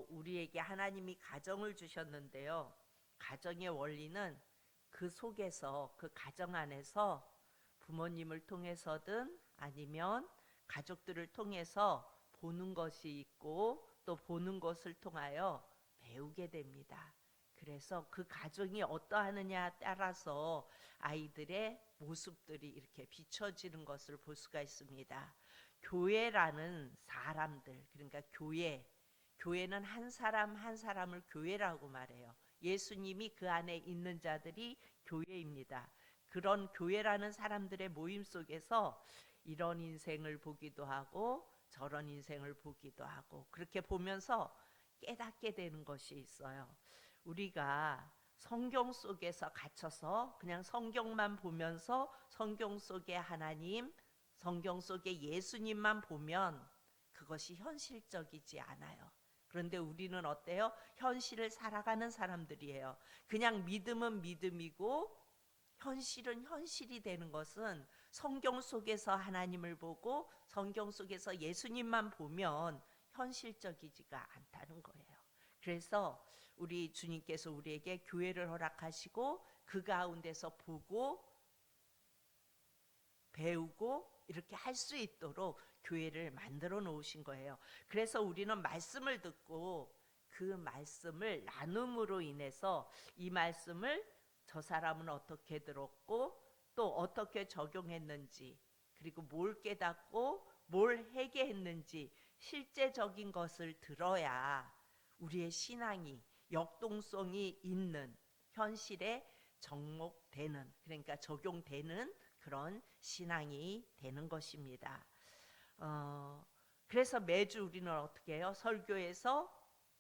우리에게 하나님이 가정을 주셨는데요. 가정의 원리는 그 속에서, 그 가정 안에서 부모님을 통해서든 아니면 가족들을 통해서 보는 것이 있고 또 보는 것을 통하여 배우게 됩니다. 그래서 그 가정이 어떠하느냐에 따라서 아이들의 모습들이 이렇게 비춰지는 것을 볼 수가 있습니다. 교회라는 사람들, 그러니까 교회는 한 사람 한 사람을 교회라고 말해요. 예수님이 그 안에 있는 자들이 교회입니다. 그런 교회라는 사람들의 모임 속에서 이런 인생을 보기도 하고 저런 인생을 보기도 하고 그렇게 보면서 깨닫게 되는 것이 있어요. 우리가 성경 속에서 갇혀서 그냥 성경만 보면서 성경 속의 하나님, 성경 속의 예수님만 보면 그것이 현실적이지 않아요. 그런데 우리는 어때요? 현실을 살아가는 사람들이에요. 그냥 믿음은 믿음이고 현실은 현실이 되는 것은 성경 속에서 하나님을 보고 성경 속에서 예수님만 보면 현실적이지가 않다는 거예요. 그래서 우리 주님께서 우리에게 교회를 허락하시고 그 가운데서 보고 배우고 이렇게 할 수 있도록 교회를 만들어 놓으신 거예요. 그래서 우리는 말씀을 듣고 그 말씀을 나눔으로 인해서 이 말씀을 저 사람은 어떻게 들었고 또 어떻게 적용했는지 그리고 뭘 깨닫고 뭘 회개했는지 실제적인 것을 들어야 우리의 신앙이 역동성이 있는 현실에 접목되는, 그러니까 적용되는 그런 신앙이 되는 것입니다. 그래서 매주 우리는 어떻게 해요? 설교에서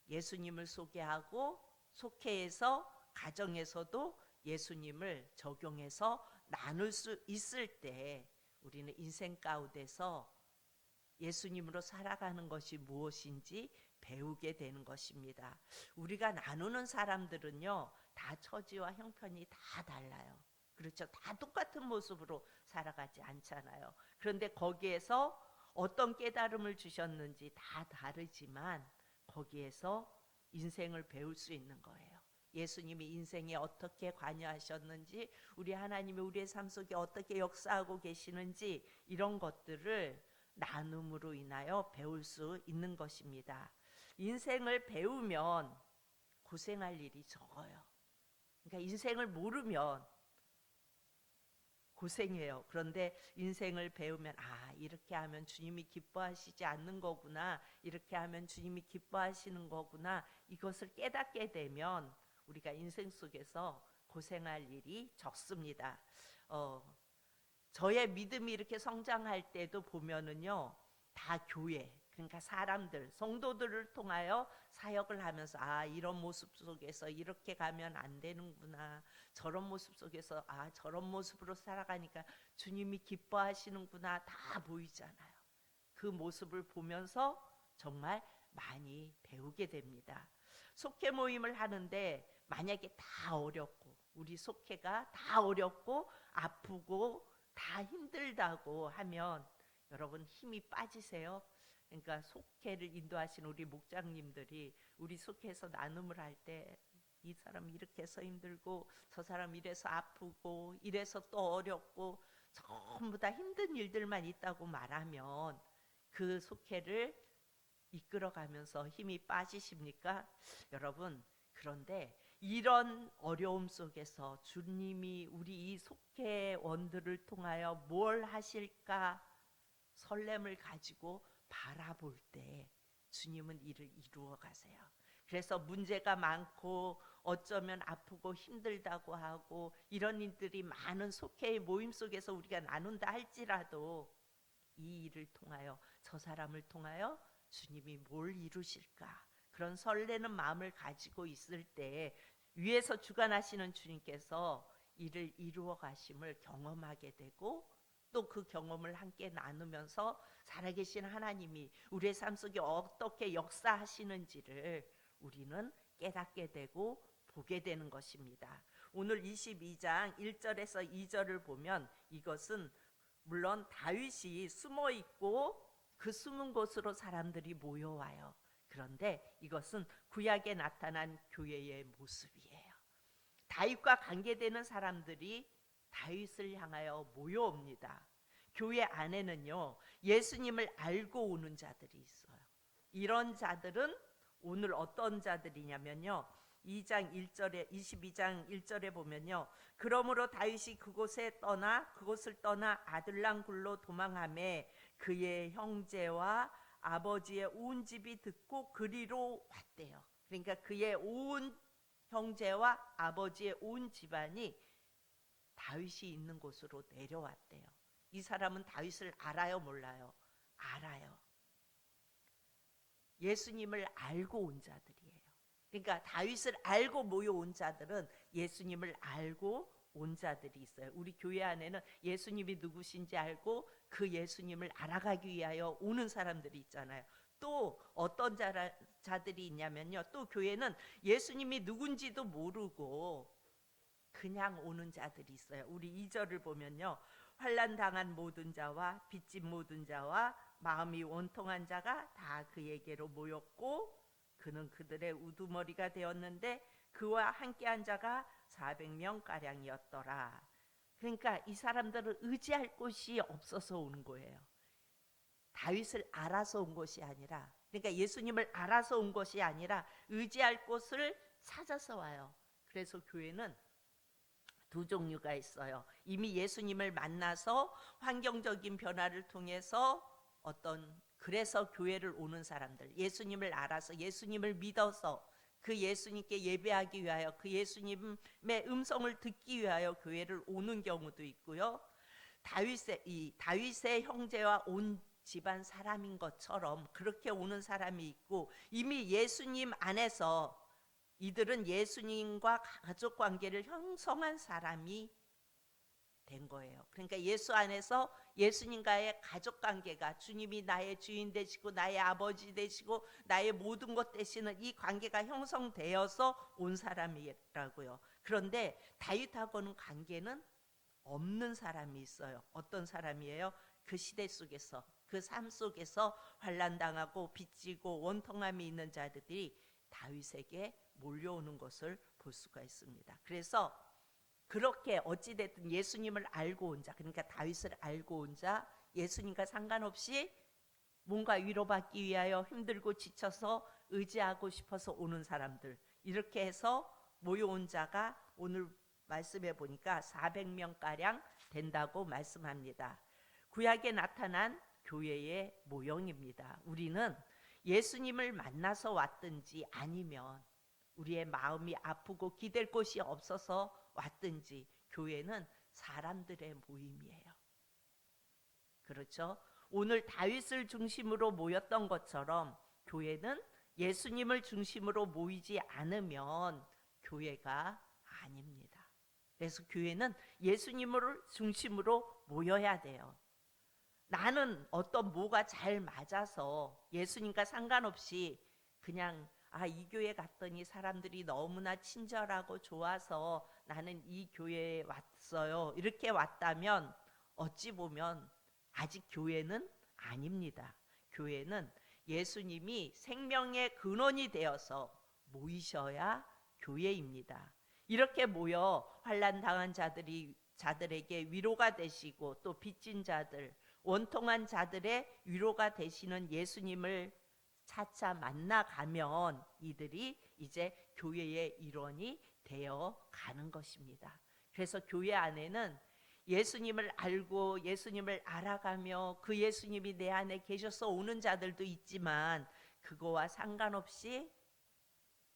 예수님을 소개하고 속회에서 가정에서도 예수님을 적용해서 나눌 수 있을 때 우리는 인생 가운데서 예수님으로 살아가는 것이 무엇인지 배우게 되는 것입니다. 우리가 나누는 사람들은요, 다 처지와 형편이 다 달라요. 그렇죠. 다 똑같은 모습으로 살아가지 않잖아요. 그런데 거기에서 어떤 깨달음을 주셨는지 다 다르지만 거기에서 인생을 배울 수 있는 거예요. 예수님이 인생에 어떻게 관여하셨는지, 우리 하나님이 우리의 삶 속에 어떻게 역사하고 계시는지 이런 것들을 나눔으로 인하여 배울 수 있는 것입니다. 인생을 배우면 고생할 일이 적어요. 그러니까 인생을 모르면 고생해요. 그런데 인생을 배우면 이렇게 하면 주님이 기뻐하시지 않는 거구나. 이렇게 하면 주님이 기뻐하시는 거구나. 이것을 깨닫게 되면 우리가 인생 속에서 고생할 일이 적습니다. 저의 믿음이 이렇게 성장할 때도 보면은요, 다 교회, 그러니까 사람들, 성도들을 통하여 사역을 하면서 이런 모습 속에서 이렇게 가면 안 되는구나. 저런 모습 속에서 저런 모습으로 살아가니까 주님이 기뻐하시는구나. 다 보이잖아요. 그 모습을 보면서 정말 많이 배우게 됩니다. 속회 모임을 하는데 만약에 다 어렵고 우리 속회가 다 어렵고 아프고 다 힘들다고 하면 여러분 힘이 빠지세요. 그러니까 속회를 인도하신 우리 목장님들이 우리 속회에서 나눔을 할 때 이 사람 이렇게 해서 힘들고 저 사람 이래서 아프고 이래서 또 어렵고 전부 다 힘든 일들만 있다고 말하면 그 속회를 이끌어가면서 힘이 빠지십니까? 여러분, 그런데 이런 어려움 속에서 주님이 우리 이 속회원들을 통하여 뭘 하실까 설렘을 가지고 바라볼 때 주님은 일을 이루어 가세요. 그래서 문제가 많고 어쩌면 아프고 힘들다고 하고 이런 일들이 많은 속회의 모임 속에서 우리가 나눈다 할지라도 이 일을 통하여 저 사람을 통하여 주님이 뭘 이루실까 그런 설레는 마음을 가지고 있을 때 위에서 주관하시는 주님께서 이를 이루어 가심을 경험하게 되고 또 그 경험을 함께 나누면서 살아계신 하나님이 우리의 삶 속에 어떻게 역사하시는지를 우리는 깨닫게 되고 보게 되는 것입니다. 오늘 22장 1절에서 2절을 보면 이것은 물론 다윗이 숨어 있고 그 숨은 곳으로 사람들이 모여와요. 그런데 이것은 구약에 나타난 교회의 모습이에요. 다윗과 관계되는 사람들이 다윗을 향하여 모여옵니다. 교회 안에는요, 예수님을 알고 오는 자들이 있어요. 이런 자들은 오늘 어떤 자들이냐면요, 22장 1절에 보면요, 그러므로 다윗이 그곳을 떠나 아들람 굴로 도망하매 그의 형제와 아버지의 온 집이 듣고 그리로 왔대요. 그러니까 그의 온 형제와 아버지의 온 집안이 다윗이 있는 곳으로 내려왔대요. 이 사람은 다윗을 알아요, 몰라요? 알아요. 예수님을 알고 온 자들이에요. 그러니까 다윗을 알고 모여온 자들은 예수님을 알고 온 자들이 있어요. 우리 교회 안에는 예수님이 누구신지 알고 그 예수님을 알아가기 위하여 오는 사람들이 있잖아요. 또 어떤 자들이 있냐면요, 또 교회는 예수님이 누군지도 모르고 그냥 오는 자들이 있어요. 우리 2절을 보면요, 환난 당한 모든 자와 빚진 모든 자와 마음이 원통한 자가 다 그에게로 모였고 그는 그들의 우두머리가 되었는데 그와 함께한 자가 400명 가량이었더라. 그러니까 이 사람들은 의지할 곳이 없어서 오는 거예요. 다윗을 알아서 온 것이 아니라, 그러니까 예수님을 알아서 온 것이 아니라 의지할 곳을 찾아서 와요. 그래서 교회는 두 종류가 있어요. 이미 예수님을 만나서 환경적인 변화를 통해서 그래서 교회를 오는 사람들, 예수님을 알아서 예수님을 믿어서 그 예수님께 예배하기 위하여 그 예수님의 음성을 듣기 위하여 교회를 오는 경우도 있고요. 다윗의 형제와 온 집안 사람인 것처럼 그렇게 오는 사람이 있고, 이미 예수님 안에서 이들은 예수님과 가족 관계를 형성한 사람이 된 거예요. 그러니까 예수 안에서 예수님과의 가족 관계가, 주님이 나의 주인 되시고 나의 아버지 되시고 나의 모든 것 되시는 이 관계가 형성되어서 온 사람이라고요. 그런데 다윗하고는 관계는 없는 사람이 있어요. 어떤 사람이에요? 그 시대 속에서, 그 삶 속에서 환난 당하고 빚지고 원통함이 있는 자들이 다윗에게 몰려오는 것을 볼 수가 있습니다. 그래서 그렇게 어찌됐든 예수님을 알고 온 자, 그러니까 다윗을 알고 온 자, 예수님과 상관없이 뭔가 위로받기 위하여 힘들고 지쳐서 의지하고 싶어서 오는 사람들, 이렇게 해서 모여온 자가 오늘 말씀해 보니까 400명가량 된다고 말씀합니다. 구약에 나타난 교회의 모형입니다. 우리는 예수님을 만나서 왔든지 아니면 우리의 마음이 아프고 기댈 곳이 없어서 왔든지 교회는 사람들의 모임이에요. 그렇죠? 오늘 다윗을 중심으로 모였던 것처럼 교회는 예수님을 중심으로 모이지 않으면 교회가 아닙니다. 그래서 교회는 예수님을 중심으로 모여야 돼요. 나는 뭐가 잘 맞아서 예수님과 상관없이 그냥 이 교회 갔더니 사람들이 너무나 친절하고 좋아서 나는 이 교회에 왔어요, 이렇게 왔다면 어찌 보면 아직 교회는 아닙니다. 교회는 예수님이 생명의 근원이 되어서 모이셔야 교회입니다. 이렇게 모여 환난 당한 자들에게 위로가 되시고 또 빚진 자들, 원통한 자들의 위로가 되시는 예수님을 차차 만나가면 이들이 이제 교회의 일원이 되어 가는 것입니다. 그래서 교회 안에는 예수님을 알고 예수님을 알아가며 그 예수님이 내 안에 계셔서 오는 자들도 있지만, 그거와 상관없이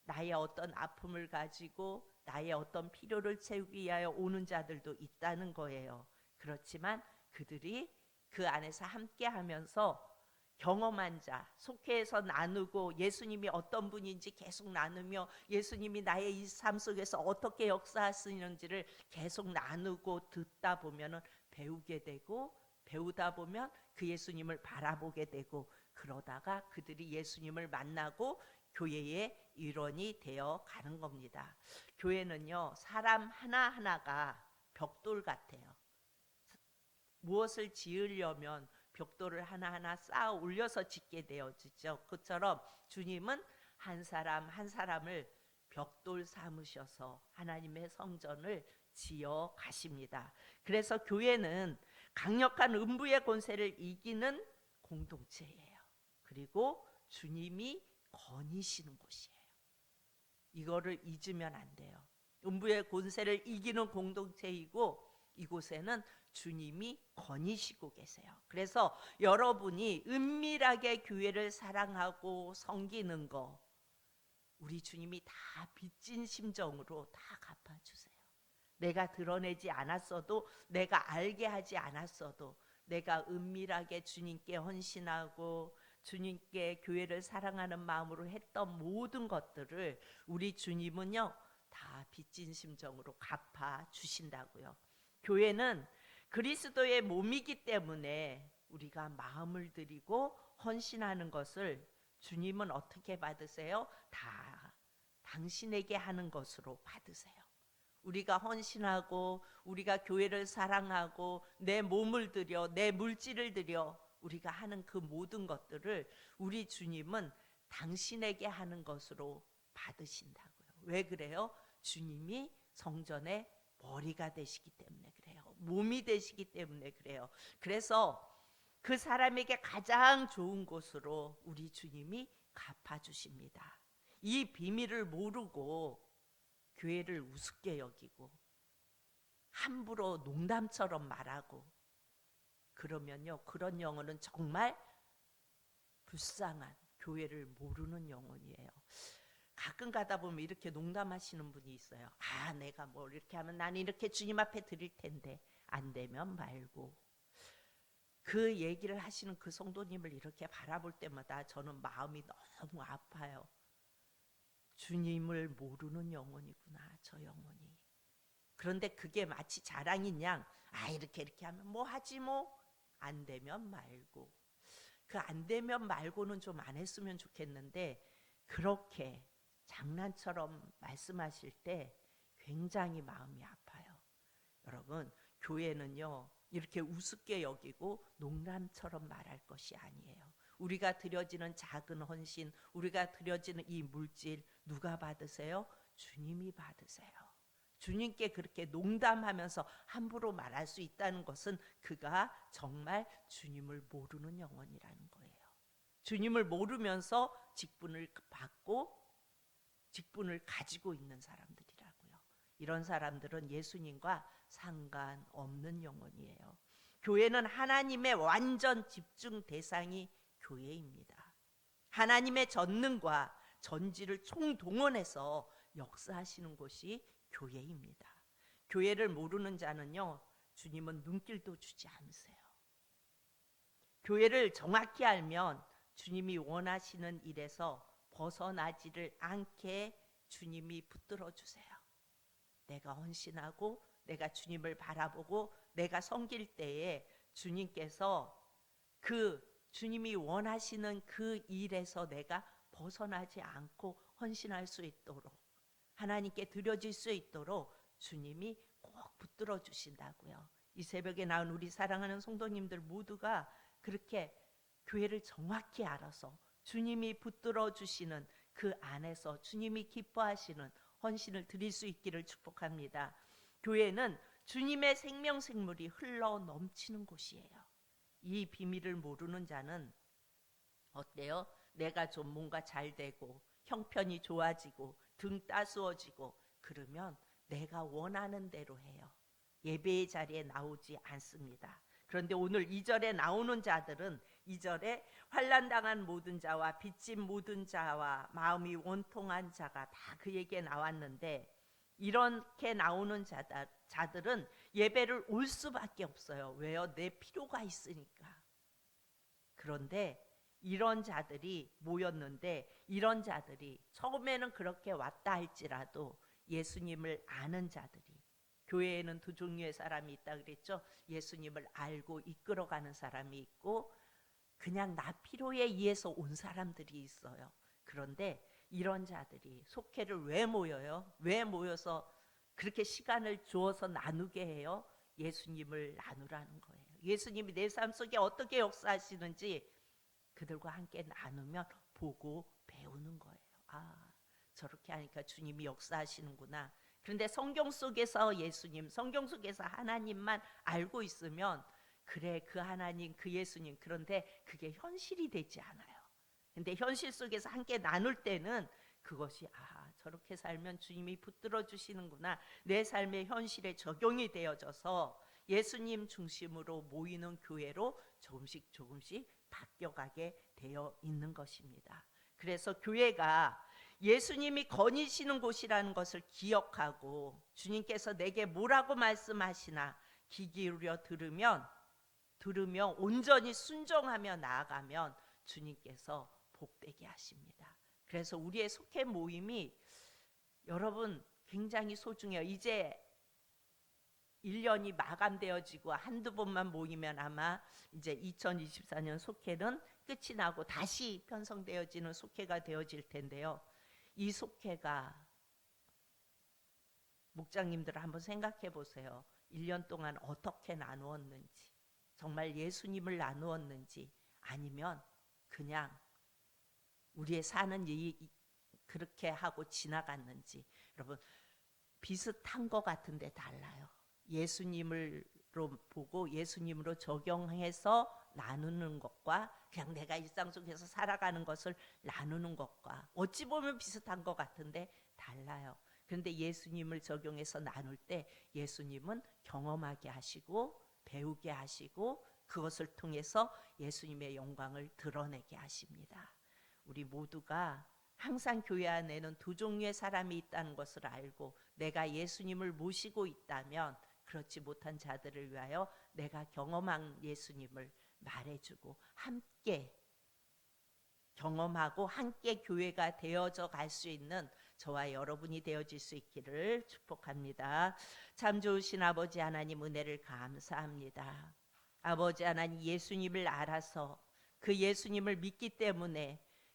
나의 어떤 아픔을 가지고 나의 어떤 필요를 채우기 위하여 오는 자들도 있다는 거예요. 그렇지만 그들이 그 안에서 함께 하면서 경험한 자, 속회에서 나누고 예수님이 어떤 분인지 계속 나누며 예수님이 나의 이 삶 속에서 어떻게 역사하시는지를 계속 나누고 듣다 보면 배우게 되고, 배우다 보면 그 예수님을 바라보게 되고, 그러다가 그들이 예수님을 만나고 교회의 일원이 되어 가는 겁니다. 교회는요, 사람 하나하나가 벽돌 같아요. 무엇을 지으려면 벽돌을 하나하나 쌓아 올려서 짓게 되어지죠. 그처럼 주님은 한 사람 한 사람을 벽돌 삼으셔서 하나님의 성전을 지어 가십니다. 그래서 교회는 강력한 음부의 권세를 이기는 공동체예요. 그리고 주님이 거니시는 곳이에요. 이거를 잊으면 안 돼요. 음부의 권세를 이기는 공동체이고 이곳에는 주님이 거니시고 계세요. 그래서 여러분이 은밀하게 교회를 사랑하고 섬기는 거 우리 주님이 다 빚진 심정으로 다 갚아주세요. 내가 드러내지 않았어도, 내가 알게 하지 않았어도, 내가 은밀하게 주님께 헌신하고 주님께 교회를 사랑하는 마음으로 했던 모든 것들을 우리 주님은요 다 빚진 심정으로 갚아 주신다고요. 교회는 그리스도의 몸이기 때문에 우리가 마음을 들이고 헌신하는 것을 주님은 어떻게 받으세요? 다 당신에게 하는 것으로 받으세요. 우리가 헌신하고 우리가 교회를 사랑하고 내 몸을 들여 내 물질을 들여 우리가 하는 그 모든 것들을 우리 주님은 당신에게 하는 것으로 받으신다고요. 왜 그래요? 주님이 성전의 머리가 되시기 때문에 그래요. 몸이 되시기 때문에 그래요. 그래서 그 사람에게 가장 좋은 곳으로 우리 주님이 갚아주십니다. 이 비밀을 모르고 교회를 우습게 여기고 함부로 농담처럼 말하고 그러면요 그런 영혼은 정말 불쌍한 교회를 모르는 영혼이에요. 가끔 가다 보면 이렇게 농담하시는 분이 있어요. 아 내가 뭐 이렇게 하면 나는 이렇게 주님 앞에 드릴 텐데 안 되면 말고. 그 얘기를 하시는 그 성도님을 이렇게 바라볼 때마다 저는 마음이 너무 아파요. 주님을 모르는 영혼이구나 저 영혼이. 그런데 그게 마치 자랑인 양 아 이렇게 하면 뭐 하지 뭐 안 되면 말고. 그 안 되면 말고는 좀 안 했으면 좋겠는데 그렇게 장난처럼 말씀하실 때 굉장히 마음이 아파요. 여러분 교회는요 이렇게 우습게 여기고 농담처럼 말할 것이 아니에요. 우리가 드려지는 작은 헌신, 우리가 드려지는 이 물질 누가 받으세요? 주님이 받으세요. 주님께 그렇게 농담하면서 함부로 말할 수 있다는 것은 그가 정말 주님을 모르는 영혼이라는 거예요. 주님을 모르면서 직분을 받고 직분을 가지고 있는 사람들이라고요. 이런 사람들은 예수님과 상관없는 영혼이에요. 교회는 하나님의 완전 집중 대상이 교회입니다. 하나님의 전능과 전지를 총동원해서 역사하시는 곳이 교회입니다. 교회를 모르는 자는요 주님은 눈길도 주지 않으세요. 교회를 정확히 알면 주님이 원하시는 일에서 벗어나지를 않게 주님이 붙들어 주세요. 내가 헌신하고 내가 주님을 바라보고 내가 섬길 때에 주님께서 그 주님이 원하시는 그 일에서 내가 벗어나지 않고 헌신할 수 있도록 하나님께 드려질 수 있도록 주님이 꼭 붙들어 주신다고요. 이 새벽에 나온 우리 사랑하는 성도님들 모두가 그렇게 교회를 정확히 알아서 주님이 붙들어 주시는 그 안에서 주님이 기뻐하시는 헌신을 드릴 수 있기를 축복합니다. 교회는 주님의 생명생물이 흘러 넘치는 곳이에요. 이 비밀을 모르는 자는 어때요? 내가 좀 뭔가 잘 되고 형편이 좋아지고 등 따스워지고 그러면 내가 원하는 대로 해요. 예배의 자리에 나오지 않습니다. 그런데 오늘 2절에 나오는 자들은 2절에 환난당한 모든 자와 빚진 모든 자와 마음이 원통한 자가 다 그에게 나왔는데 이렇게 나오는 자들은 예배를 올 수밖에 없어요. 왜요? 내 필요가 있으니까. 그런데 이런 자들이 모였는데 이런 자들이 처음에는 그렇게 왔다 할지라도 예수님을 아는 자들이 교회에는 두 종류의 사람이 있다 그랬죠. 예수님을 알고 이끌어가는 사람이 있고 그냥 나 필요에 의해서 온 사람들이 있어요. 그런데 이런 자들이 속회를 왜 모여요? 왜 모여서 그렇게 시간을 주어서 나누게 해요? 예수님을 나누라는 거예요. 예수님이 내 삶 속에 어떻게 역사하시는지 그들과 함께 나누면 보고 배우는 거예요. 아, 저렇게 하니까 주님이 역사하시는구나. 그런데 성경 속에서 예수님, 성경 속에서 하나님만 알고 있으면 그래, 그 하나님, 그 예수님, 그런데 그게 현실이 되지 않아요. 근데 현실 속에서 함께 나눌 때는 그것이 저렇게 살면 주님이 붙들어 주시는구나, 내 삶의 현실에 적용이 되어져서 예수님 중심으로 모이는 교회로 조금씩 조금씩 바뀌어가게 되어 있는 것입니다. 그래서 교회가 예수님이 거니시는 곳이라는 것을 기억하고 주님께서 내게 뭐라고 말씀하시나 귀 기울여 들으면 온전히 순종하며 나아가면 주님께서 복되게 하십니다. 그래서 우리의 속회 모임이 여러분 굉장히 소중해요. 이제 1년이 마감되어지고 한두 번만 모이면 아마 이제 2024년 속회는 끝이 나고 다시 편성되어지는 속회가 되어질 텐데요. 이 속회가 목장님들 한번 생각해 보세요. 1년 동안 어떻게 나누었는지, 정말 예수님을 나누었는지, 아니면 그냥 우리의 사는 그렇게 하고 지나갔는지. 여러분 비슷한 것 같은데 달라요. 예수님으로 보고 예수님으로 적용해서 나누는 것과 그냥 내가 일상 속에서 살아가는 것을 나누는 것과 어찌 보면 비슷한 것 같은데 달라요. 그런데 예수님을 적용해서 나눌 때 예수님은 경험하게 하시고 배우게 하시고 그것을 통해서 예수님의 영광을 드러내게 하십니다. 우리 모두가 항상 교회 안에는 두 종류의 사람이 있다는 것을 알고 내가 예수님을 모시고 있다면 그렇지 못한 자들을 위하여 내가 경험한 예수님을 말해주고 함께 경험하고 함께 교회가 되어져 갈 수 있는 저와 여러분이 되어질 수 있기를 축복합니다. 참 좋으신 아버지 하나님, 은혜를 감사합니다. 아버지 하나님, 예수님을 알아서 그 예수님을 믿기 때문에